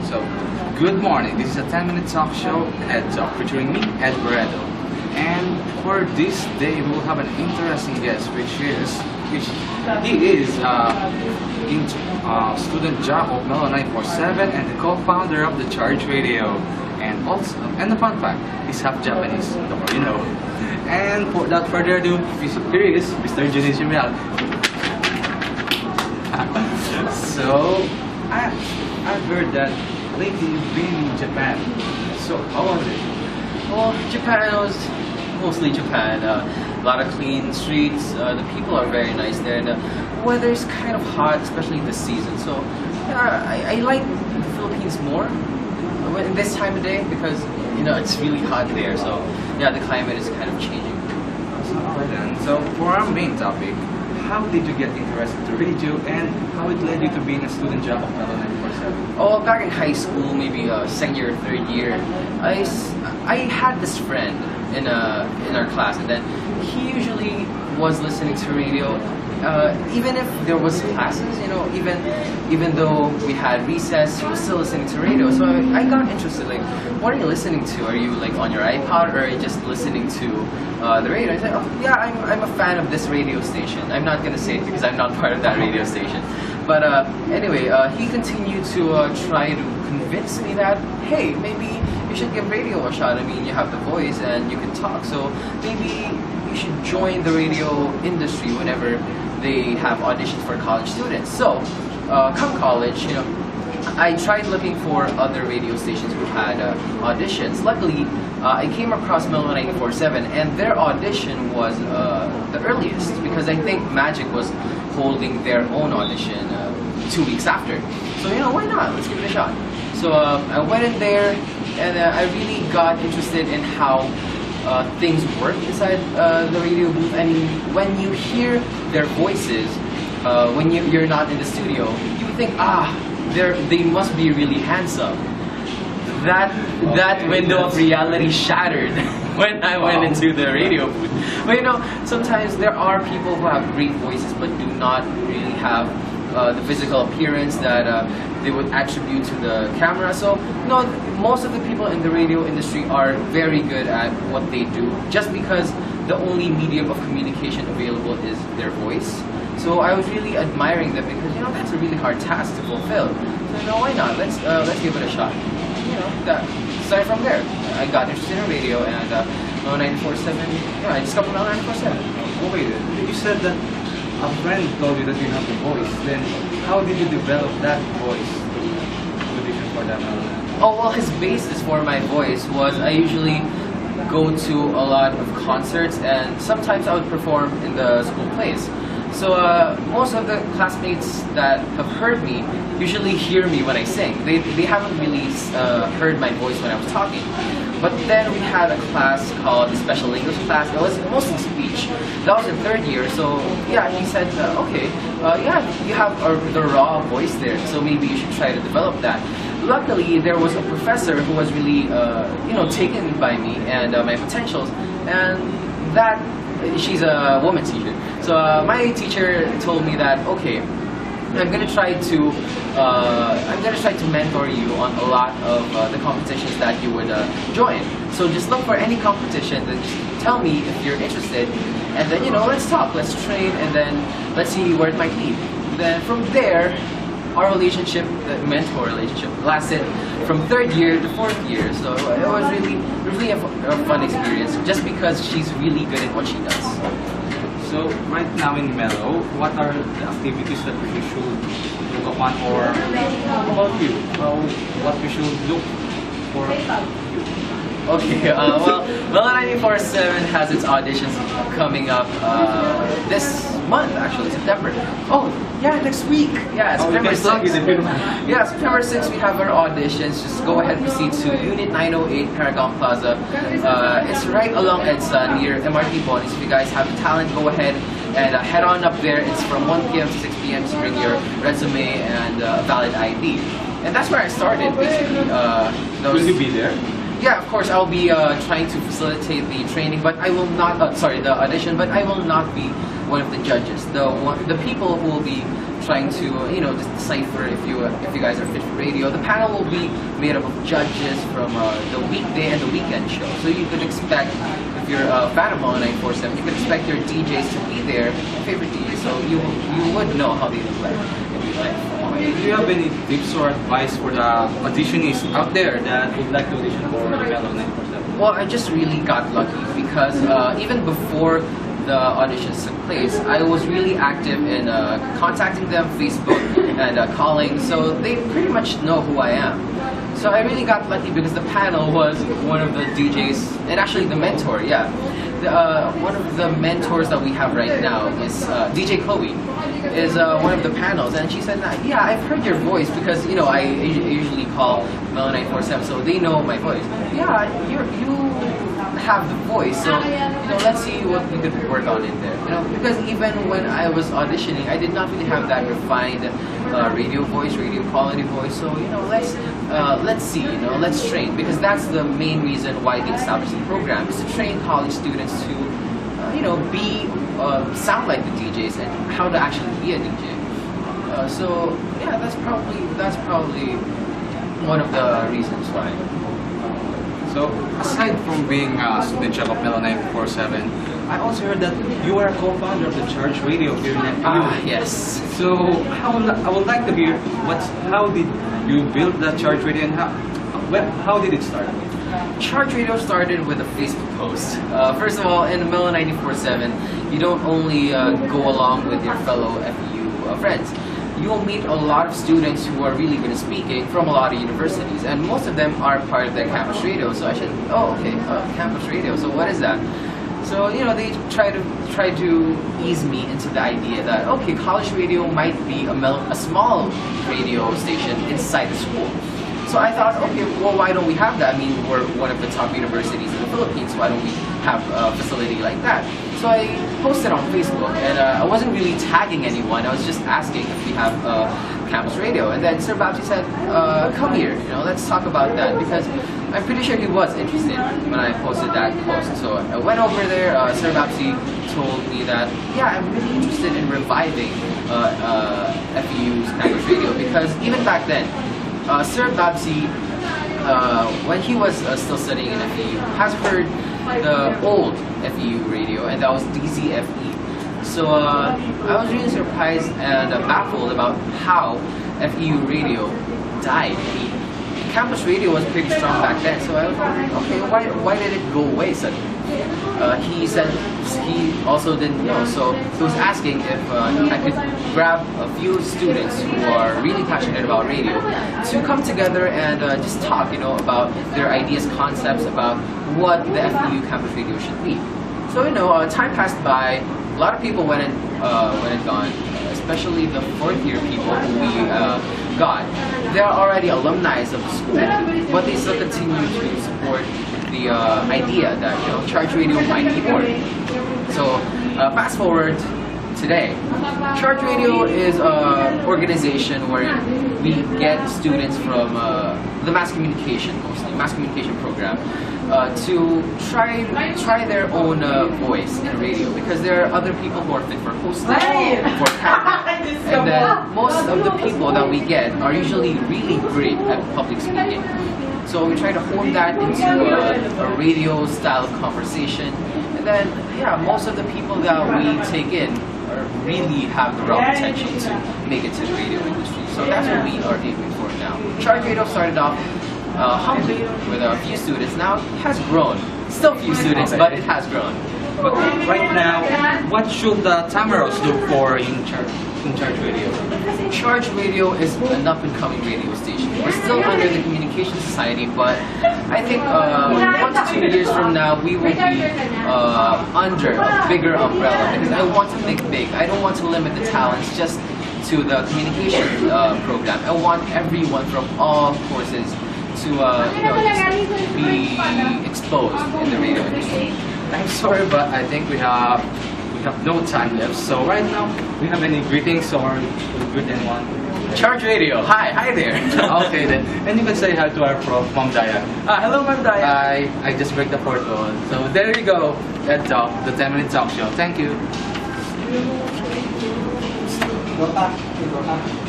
So, good morning. This is a 10-minute talk show, Ed Talk, featuring me, Ed Barredo. And for this day, we will have an interesting guest, which he is student job of Melo 947 and the co-founder of the Charge Radio. And the fun fact, he's half Japanese, the more you know. And without further ado, here is Mr. Junichi Real. So, I've heard that lately you've been in Japan. So, how was it? Well, Japan was mostly Japan. A lot of clean streets. The people are very nice there. The weather is kind of hot, especially this season. So, I like the Philippines more in this time of day because it's really hot there. So, yeah, the climate is kind of changing. So, for our main topic, how did you get interested to radio and how it led you to being a student job of Melo 947? Oh, back in high school, maybe second year, third year, I had this friend in our class, and then he usually was listening to radio, even if there was classes, even though we had recess, he was still listening to radio. So I got interested. Like, what are you listening to? Are you like on your iPod, or are you just listening to the radio? I said, oh yeah, I'm a fan of this radio station. I'm not gonna say it because I'm not part of that radio station. But anyway, he continued to try to convince me that, hey, maybe you should give radio a shot. I mean, you have the voice and you can talk, so maybe you should join the radio industry whenever they have auditions for college students. So, come college, I tried looking for other radio stations who had auditions. Luckily, I came across Melo 947, and their audition was the earliest because I think Magic was holding their own audition 2 weeks after. So why not? Let's give it a shot. So I went in there, and I really got interested in how things work inside the radio booth. I mean, when you hear their voices, when you're not in the studio, you think, they must be really handsome. That window of reality shattered when I went into the radio booth. But sometimes there are people who have great voices but do not really have the physical appearance that they would attribute to the camera. So most of the people in the radio industry are very good at what they do, just because the only medium of communication available is their voice. So I was really admiring them because that's a really hard task to fulfill. So why not? Let's give it a shot. Started from there. I got interested in radio, and Melo 947. I discovered Melo 947. Oh wait, you said that a friend told you that you have a voice. Then how did you develop that voice to audition for that Melo 947? Oh well, his basis for my voice was I usually go to a lot of concerts, and sometimes I would perform in the school plays. So most of the classmates that have heard me usually hear me when I sing. They haven't really heard my voice when I was talking. But then we had a class called the Special English class. It was mostly speech. That was in third year. So yeah, he said, okay, you have the raw voice there, so maybe you should try to develop that. Luckily, there was a professor who was really taken by me and my potentials, and she's a woman teacher. So my teacher told me that, okay, I'm gonna try to mentor you on a lot of the competitions that you would join. So just look for any competition, then just tell me if you're interested, and then let's talk, let's train, and then let's see where it might lead. Then from there, our relationship, the mentor relationship, lasted from third year to fourth year. So it was really a fun experience, just because she's really good at what she does. So right now in Melo, what are the activities that we should look upon, or about you? What we should look for you? Okay, well, Melo 947 has its auditions coming up this month, actually, September. Oh, yeah, next week. Yeah, September 6th. Yeah, September 6th we have our auditions. Just go ahead and proceed to Unit 908 Paragon Plaza. It's right along EDSA near MRT Bonnie. So if you guys have talent, go ahead and head on up there. It's from 1 p.m. to 6 p.m. to bring your resume and a valid ID. And that's where I started, basically. Will you be there? Yeah, of course, I'll be trying to facilitate the training, but I will not, the audition, but I will not be one of the judges. The people who will be trying to just decipher if you guys are fit for radio. The panel will be made up of judges from the weekday and the weekend show. So you could expect, if you're a fan of Melon 947, you could expect your DJs to be there, your favorite DJs. So you would know how they look like in real life. Do you have any tips or advice for the auditionees out there that would like to audition for the Melon 947? Well, I just really got lucky because even before the auditions took place, I was really active in contacting them, Facebook, and calling, so they pretty much know who I am. So I really got lucky because the panel was one of the DJs, and actually the mentor, yeah. One of the mentors that we have right now is DJ Chloe, is one of the panels, and she said that, yeah, I've heard your voice because, I usually call Melon 947, so they know my voice. Yeah, you have the voice, so let's see what we could work on in there. Because even when I was auditioning, I did not really have that refined radio voice, radio quality voice. So let's see, let's train, because that's the main reason why they established the program, is to train college students to sound like the DJs and how to actually be a DJ. So yeah, that's probably one of the reasons why. So, aside from being a student chef of Melon 947, I also heard that you are a co-founder of the Charge Radio here in FU. Yes. So, I would like to hear how did you build the Charge Radio and how did it start? Charge Radio started with a Facebook post. First of all, in Melon 947, you don't only go along with your fellow FU friends. You'll meet a lot of students who are really good at speaking from a lot of universities, and most of them are part of their campus radio. So I said, oh, okay, campus radio. So what is that? So they try to ease me into the idea that, okay, college radio might be a small radio station inside the school. So I thought, okay, well, why don't we have that? I mean, we're one of the top universities in the Philippines. Why don't we have a facility like that? So I posted on Facebook, and I wasn't really tagging anyone. I was just asking if we have campus radio. And then Sir Babsi said, come here, let's talk about that, because I'm pretty sure he was interested when I posted that post. So I went over there. Sir Babsi told me that, yeah, I'm really interested in reviving FEU's campus radio, because even back then, Sir Babsi, when he was still studying in FEU, has heard the old FEU radio, and that was DZFE. So I was really surprised and baffled about how FEU radio died. Campus radio was pretty strong back then, so I was wondering, okay, why did it go away suddenly? He said he also didn't know, so he was asking if I could grab a few students who are really passionate about radio to come together and just talk, about their ideas, concepts, about what the FEU campus radio should be. So time passed by. A lot of people went and gone, especially the fourth year people who we got. They're already alumni of the school, but they still continue to support the idea that Charge Radio might be more. So fast forward today, Charge Radio is an organization where we get students from the mass communication program to try their own voice in radio, because there are other people who are fit for hosting, for camera, and then most of the people that we get are usually really great at public speaking. So we try to hone that into a radio style conversation, and then most of the people that we take in really have the raw potential to make it to the radio industry. So that's what we are aiming for now. Charge Radio started off humbly with a few students. Now it has grown. Still few students, but it has grown. But right now, what should the Tamaros look for in Charge Radio? Charge Radio is an up-and-coming radio station. We're still under the Communication Society, but I think 1 to 2 years from now, we will be under a bigger umbrella, because I want to think big. I don't want to limit the talents just to the communication program. I want everyone from all courses to just be exposed in the radio industry. I'm sorry, but I think we have no time left. So right now, we have any greetings or greet anyone? Charge Radio. Hi there. Okay then. And you can say hi to our prof, Ma'am Daya. Hello, Ma'am Daya. I just break the fourth wall. So there you go. That's all. The 10-minute talk show. Thank you. Dota.